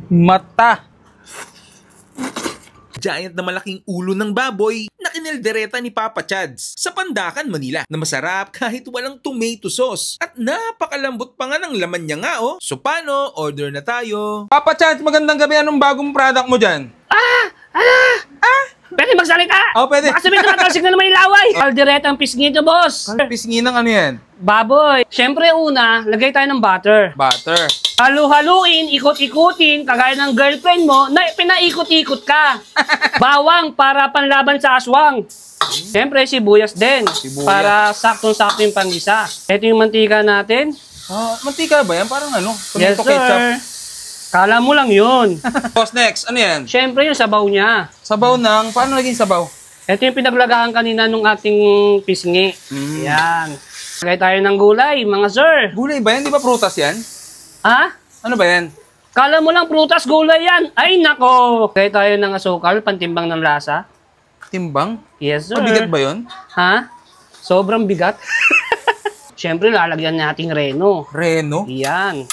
Mata. Giant na malaking ulo ng baboy na kineldereta ni Papa Chads sa Pandakan, Manila na masarap kahit walang tomato sauce at napakalambot pa nga ng laman niya nga oh. So paano? Order na tayo. Papa Chads, magandang gabi. Anong bagong product mo dyan? Pwede magsalita? Oh, pwede. Baka sabihin na matalsik na naman yung laway. Kaldereta ang pisngi ito, boss. Pisngi ng ano yan? Baboy. Siyempre una, lagay tayo ng butter. Butter. Halu-haluin, ikot-ikutin, kagaya ng girlfriend mo na pinaikot-ikot ka. Bawang para panlaban sa aswang. Siyempre, sibuyas din. Sibuyas. Para saktong-sakto yung panggisa. Ito yung mantika natin. Mantika ba yan? Parang ano? Yes, Tomato sir. ketchup. Kala mo lang yun. Boss, next. Ano yan? Siyempre, yung sabaw niya. Sabaw ng... Paano naging sabaw? Ito yung pinaglagahan kanina nung ating pisngi. Yan. Lagay tayo ng gulay, mga sir. Gulay ba yan? Di ba prutas yan? Ha? Ano ba yan? Kala mo lang prutas, gulay yan. Ay, nako. Lagay tayo ng asukal, pantimbang ng lasa. Timbang? Yes, sir. Mabigat ba yun? Ha? Sobrang bigat. Siyempre, lalagyan natin reno. Reno? Yan.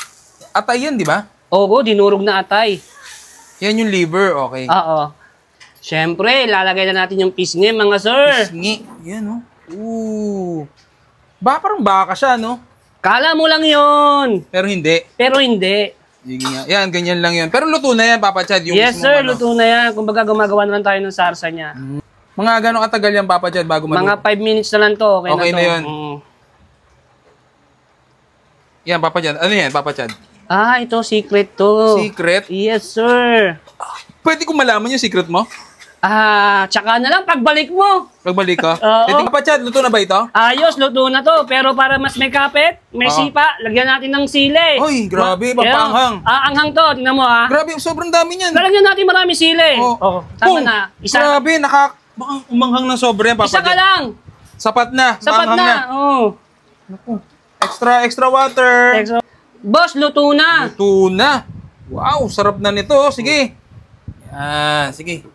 Atay yan, di ba? Oo, dinurog na atay. Yan yung liver, okay. Oo. Siyempre, lalagay na natin yung pisngi, mga sir. Pisngi. Yan, oh. Ooh. Parang baka siya, no? Kala mo lang yon. Pero hindi. Pero hindi. Yan, ganyan lang yun. Pero luto na yan, Papa Chad. Yung Yes, mismong sir. ano. Luto na yan. Kumbaga, gumagawa na lang tayo ng sarsa niya. Mga gano'ng katagal yan, Papa Chad, bago maluto? Mga 5 minutes na lang to. Okay na to. yun. Yan, Papa Chad. Ano yan, Papa Chad? Ito, secret to. Secret? Yes, sir. Pwede ko malaman yung secret mo? Tsaka na lang pagbalik mo. Pagbalik ka? Oo. Papa Chad, luto na ba ito? Ayos, luto na to. Pero para mas may kapit, may sipa, lagyan natin ng sili. Uy, grabe, papanghang. Anghang to, tingnan mo ha. Grabe, sobrang dami niyan. Lalagyan natin marami sili. Oh. Tama na. Isa. Grabe, baka umanghang ng sobre yan, Papa Isa Chad. ka lang. Sapat na. Sapat maanghang na. Oo. Extra water. Boss, luto na. Luto na. Wow, sarap na nito. Sige. Yan, sige.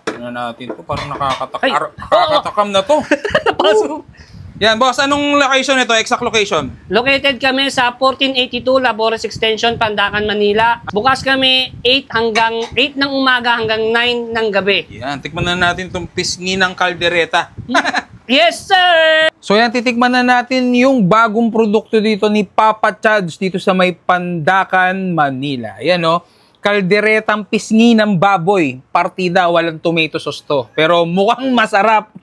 Ano natin to? Parang nakakatakam na to. Yan, boss. Anong location nito? Exact location? Located kami sa 1482 Labores Extension, Pandakan, Manila. Bukas kami 8 ng umaga hanggang 9 ng gabi. Yan, tikman na natin itong pisngi ng kaldereta. Yes, sir! So yan, titikman na natin yung bagong produkto dito ni Papa Chads dito sa may Pandakan, Manila. Yan o, kalderetang pisngi ng baboy. Partida, walang tomato sauce to. Pero mukhang masarap.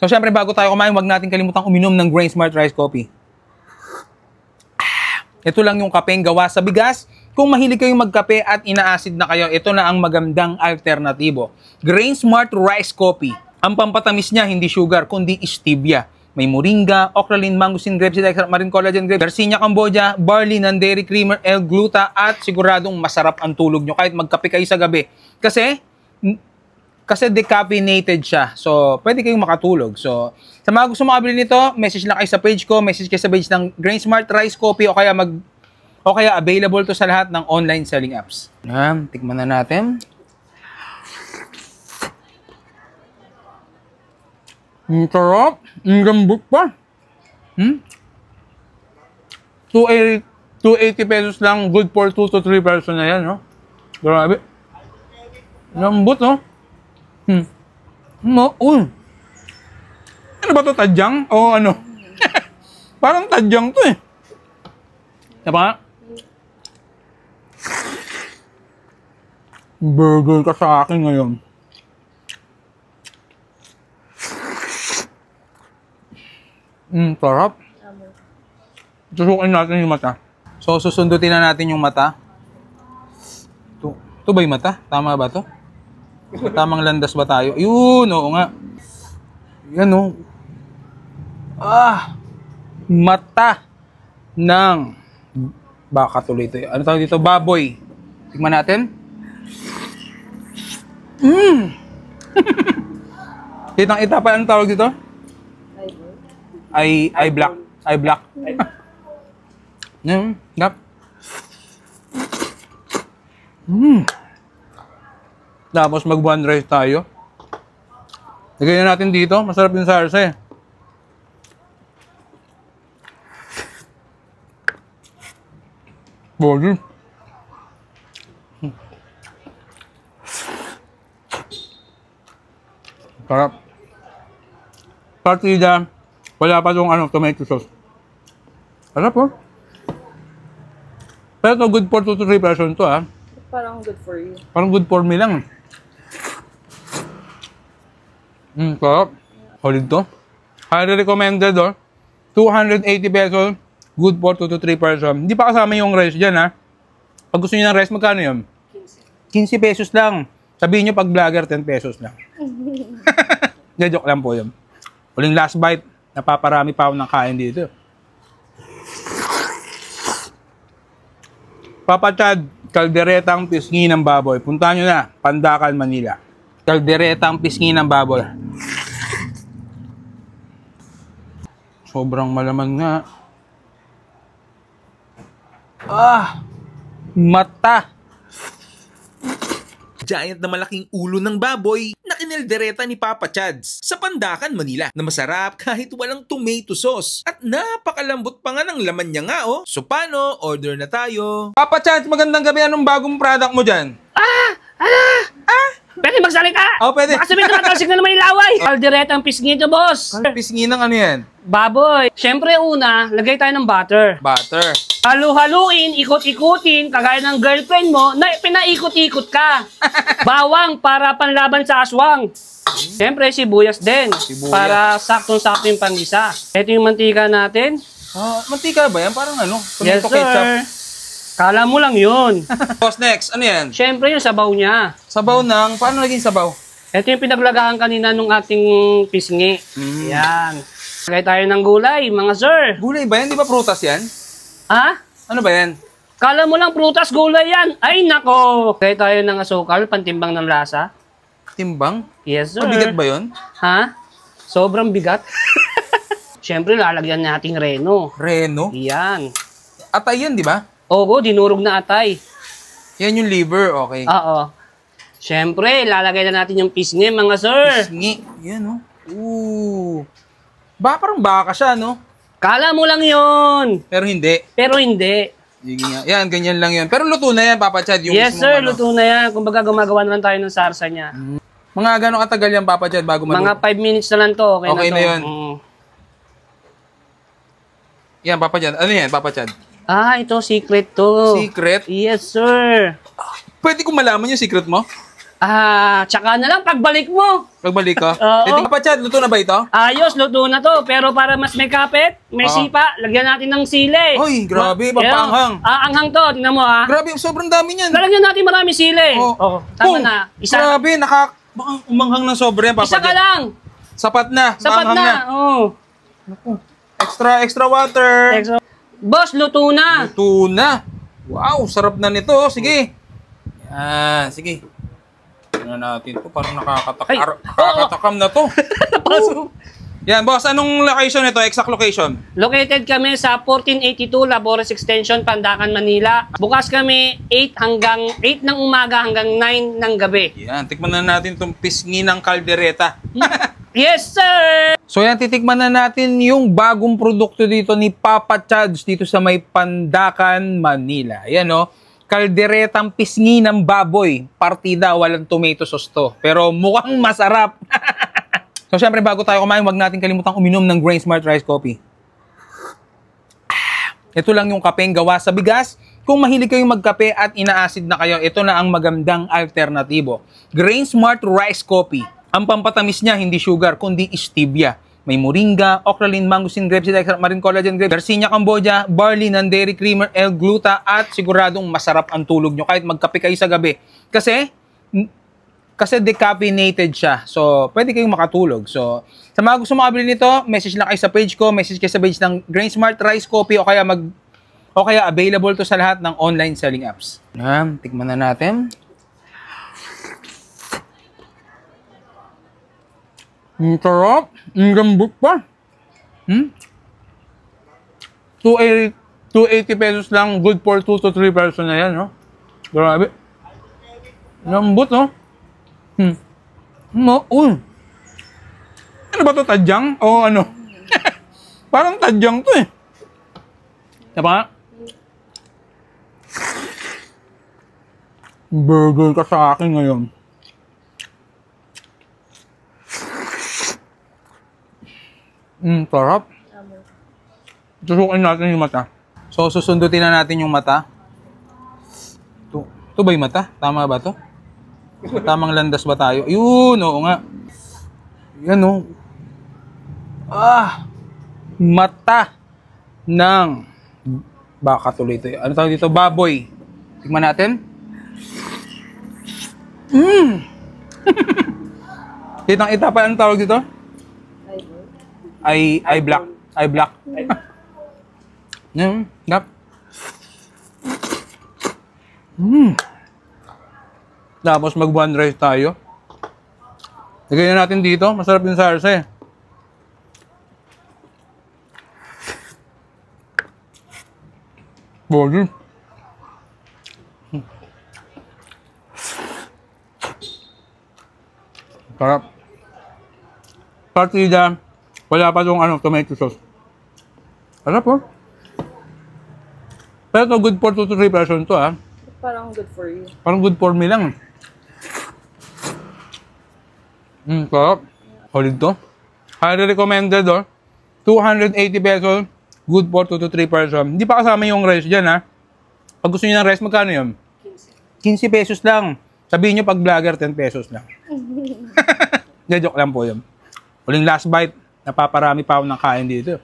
So syempre, bago tayo kumain, wag natin kalimutang uminom ng Grain Smart Rice Coffee. Ito lang yung kapeng gawa sa bigas. Kung mahilig kayong magkape at inaasid na kayo, ito na ang magandang alternatibo. Grain Smart Rice Coffee. Ang pampatamis niya, hindi sugar, kundi stevia. May moringa, ocraline, mangosteen grapes, marine collagen grapes, Garcinia Cambogia, barley, non-dairy creamer, L-gluta, at siguradong masarap ang tulog nyo kahit magkape kayo sa gabi. Kasi decaffeinated siya. So, pwede kayong makatulog. So, sa mga gusto makabili nito, message lang kayo sa page ko, message kayo sa page ng Grain Smart Rice Coffee o kaya available to sa lahat ng online selling apps. Tikman na natin. Ang sarap. Ang gambot pa. 280 pesos lang. Good for 2 to 3 person na yan, no? Grabe. Lambot, no? Ano ba to? Tadyang? O ano? Parang tadyang to eh. Diba? Burger ka sa akin ngayon. Sarap. Susukin natin yung mata. So, susundutin na natin yung mata. Ito ba yung mata? Tama ba to? Tamang landas ba tayo? Yun, oo nga. Yan, oh. Mata ng baka tuloy ito. Ano tawag dito? Baboy. Tingnan natin. Kitang-ita pa ang tawag dito? Eye black. Gap. Tapos mag-one rice tayo. Lagay na natin dito. Masarap yung sarsa eh. Body. Sarap. Partida. Wala pa tong tomato sauce. Sarap po. Pero to good for 2 to 3 person to Parang good for you. Parang good for me lang. Sarap. Solid to. Highly recommended 280 pesos. Good for 2 to 3 person. Hindi pa kasama yung rice dyan Pag gusto niyo ng rice, magkano yun? 15 pesos lang. Sabihin nyo pag vlogger, 10 pesos lang. Joke lang po yun. Uling last bite. Napaparami pa ako ng kain dito. Papa Chad, kalderetang pisngi ng baboy. Puntahan nyo na, Pandacan, Manila. Kalderetang pisngi ng baboy. Sobrang malaman nga. Mata. Giant na malaking ulo ng baboy na kineldereta ni Papa Chads sa Pandacan, Manila na masarap kahit walang tomato sauce at napakalambot pa nga ng laman niya nga So paano? Order na tayo. Papa Chad, magandang gabi. Anong bagong product mo dyan? Pwede magsalita? Pwede. Baka sabihin tumatalsik na naman yung laway. Kalderetang pisngi ito, boss. Pisngi ng ano yan? Baboy. Siyempre una, lagay tayo ng butter. Butter. Halu-haluin, ikot-ikutin, kagaya ng girlfriend mo na pinaikot-ikot ka. Bawang para panlaban sa aswang. Siyempre, sibuyas din. Sibuyas. Para saktong-sakto yung panggisa. Ito yung mantika natin. Mantika ba yan? Parang Yes, tomato sir. ketchup. Kala mo lang yun. Boss, next. Ano yan? Siyempre, yung sabaw niya. Sabaw ng... Paano naging sabaw? Ito yung pinaglagahan kanina nung ating pisngi. Yan. Lagay tayo ng gulay, mga sir. Gulay ba yan? Di ba prutas yan? Ano ba yan? Kala mo lang prutas, gulay yan. Ay, nako. Lagay tayo ng asukal, pantimbang ng lasa. Timbang? Yes, sir. Mabigat ba yun? Sobrang bigat. Siyempre, lalagyan nating reno. Reno? Yan. Atay yan, di ba? Oo, dinurog na atay. Yan yung liver, okay. Oo. Siyempre, lalagay na natin yung pisngi, mga sir. Pisngi. Yan, Ooh. Parang baka siya, Kala mo lang yon. Pero hindi. Pero hindi. Yan, ganyan lang yun. Pero luto na yan, Papa Chad. Yung Yes, mismong sir. Luto na yan. Kumbaga, gumagawa na lang tayo ng sarsa niya. Mga gano'ng katagal yan, Papa Chad, bago maluto? Mga 5 minutes na lang to. Okay na to. yun. Yan, Papa Chad. Ano yan, Papa Chad? Ito, secret to. Secret? Yes, sir. Pwede ko malaman yung secret mo? Tsaka na lang pagbalik mo. Pagbalik ka? Oo. Papa Chad, luto na ba ito? Ayos, luto na to. Pero para mas may kapit, may sipa, lagyan natin ng sili. Uy, grabe, papanghang. Anghang to, tingnan mo Grabe, sobrang dami niyan. Lalagyan natin marami sili. Tama na. Isa. Grabe, baka umanghang ng sobre yan, Papa Isa Chad. ka lang. Sapat na, Sapat maanghang na. Oo. Extra water. Boss, luto na. Luto na. Wow, sarap na nito. Sige. Yan, sige. Ano natin to? Parang nakakatakam na to. Yan, boss. Anong location nito? Exact location? Located kami sa 1482 Labores Extension, Pandacan, Manila. Bukas kami 8 ng umaga hanggang 9 ng gabi. Yan, tikman na natin itong pisngi ng kaldereta. Yes, sir! So yan, titikman na natin yung bagong produkto dito ni Papa Chads dito sa may Pandacan, Manila. Ayan kalderetang pisngi ng baboy. Partida, walang tomato sauce to. Pero mukhang masarap. So syempre, bago tayo kumain, huwag natin kalimutang uminom ng Grain Smart Rice Coffee. Ito lang yung kapeng gawa sa bigas. Kung mahilig kayong magkape at inaasid na kayo, ito na ang magandang alternatibo. Grain Smart Rice Coffee. Ang pampatamis niya, hindi sugar, kundi stevia. May moringa, ocralin, mangosteen grapes, marine collagen grapes, Garcinia Cambogia, barley, non-dairy creamer, L-gluta, at siguradong masarap ang tulog nyo kahit magkape kayo sa gabi. Kasi decaffeinated siya. So, pwede kayong makatulog. So, sa mga gusto makabili nito, message lang kayo sa page ko, message kayo sa page ng Grain Smart Rice Coffee o kaya available to sa lahat ng online selling apps. Tikman na natin. Ang sarap. Ang gambot pa. 280 pesos lang. Good for 2 to 3 person na yan, Grabe. Lambot, Uy. Ano ba to? Tadyang? O ano? Parang tadyang to Diba? Burger ka sa akin ngayon. Sarap. Susukin natin yung mata. So, susundutin na natin yung mata. Ito ba yung mata? Tama ba to? Tamang landas ba tayo? Yun, oo nga. Yan, oh. Mata ng baka tuloy ito. Ano tawag dito? Baboy. Tingnan natin. Kitang-ita pa ang tawag dito? Eye black. Eye black. Gap. Tapos mag-one rice tayo. Lagay na natin dito. Masarap yung sarsa eh. Body. Sarap. Partida. Wala pa tong tomato sauce. Sarap oh. Pero to good for 2 to 3 person to Parang good for you. Parang good for me lang. Sarap. Solid to. Highly recommended 280 pesos. Good for 2 to 3 person. Hindi pa kasama yung rice dyan Pag gusto niyo ng rice, magkano yun? 15 pesos lang. Sabihin nyo pag vlogger, 10 pesos lang. Joke lang po yun. Huling last bite. Napaparami pa ako ng kain dito.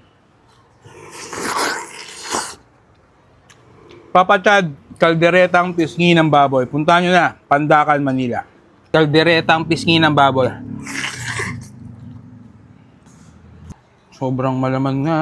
Papa Chad, kalderetang pisngi ng baboy. Puntahan nyo na, Pandacan, Manila. Kalderetang pisngi ng baboy. Sobrang malaman nga.